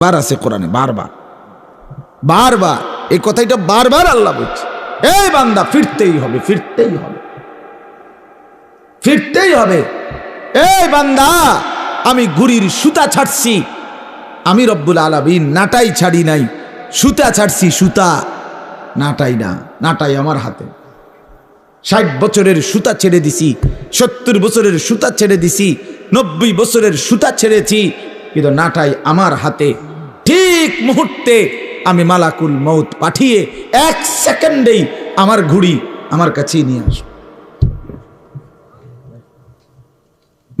বার আছে কোরআনে, বারবার বারবার এই কথাটা বারবার আল্লাহ বলছে, এই বান্দা ফিরতেই হবে, ফিরতেই হবে, ফিরতেই হবে। এই বান্দা, আমি ঘুড়ির সুতা ছাড়ছি, আমি রব্বুল আলামিন নাটাই ছাড়ি নাই, সুতা ছাড়ছি, সুতা, নাটাই না, নাটাই আমার হাতে। 60 বছরের সুতা ছেড়ে দিছি, 70 বছরের সুতা ছেড়ে দিছি, 90 বছরের সুতা ছেড়েছি, কিন্তু নাটাই আমার হাতে। ঠিক মুহূর্তে আমি মালাকুল মউত পাঠিয়ে 1 সেকেন্ডেই আমার ঘুড়ি আমার কাছেই নিয়ে আসো।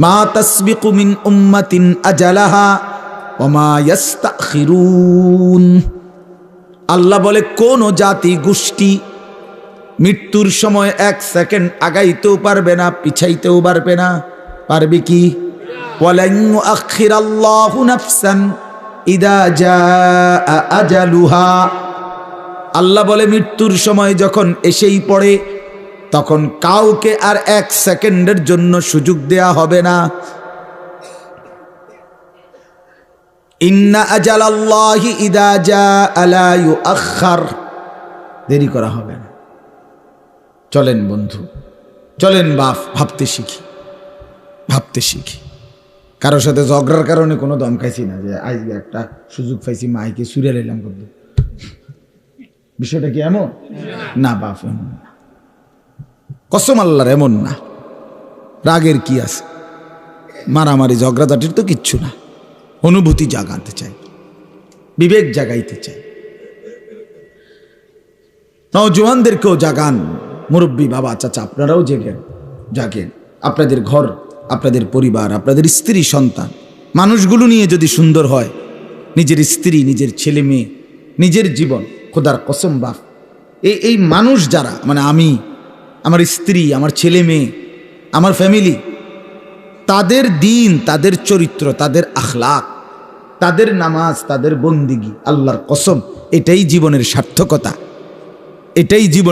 মা তাসবিকু মিন উম্মাতিন আজালাহা ওয়া মা ইস্তাখিরুন। আল্লাহ বলে, কোন জাতি গোষ্ঠী মৃত্যুর সময় 1 সেকেন্ড আগাইতেও পারবে না, পিছাইতেও পারবে না। পারবে কি? ওয়ালান ইউআখিরাল্লাহু নাফসান ইদা জাআ আজালুহা। আল্লাহ বলে, মৃত্যুর সময় যখন এসেই পড়ে তখন কাউকে আর 1 সেকেন্ডের জন্য সুযোগ দেয়া হবে না। ইন্না আজালাল্লাহি ইদা জাআ লা ইউআখার। দেরি করা হবে না। চলেন বন্ধু, চলেন বাপ, ভাবতে শিখি, ভাবতে শিখি। কারোর সাথে ঝগড়ার কারণে কোনো দম খাইছি না যে আজকে একটা সুযোগ পাইছি মাইকে সুরে লাইলাম করতে। বিষয়টা কি এমন না বাপ? এমন না, কসম আল্লাহর, এমন না। রাগের কি আছে? মারামারি ঝগড়াঝাটির তো কিচ্ছু না। অনুভূতি জাগাতে চাই, বিবেক জাগাইতে চাই, নওজওয়ানদেরকেও জাগান। মুরব্বী বাবা চাচা আপনারাও জেগেন, জাগেন। আপনাদের ঘর, আপনাদের পরিবার, আপনাদের স্ত্রী সন্তান, মানুষগুলো নিয়ে যদি সুন্দর হয়, নিজের স্ত্রী, নিজের ছেলে মেয়ে, নিজের জীবন, খোদার কসম বাপ, এই মানুষ যারা, মানে আমি, আমার স্ত্রী, আমার ছেলে মেয়ে, আমার ফ্যামিলি, তাদের দিন, তাদের চরিত্র, তাদের আখলাক, তাদের নামাজ, তাদের বন্দিগি, আল্লাহর কসম এটাই জীবনের সার্থকতা, এটাই জীবন।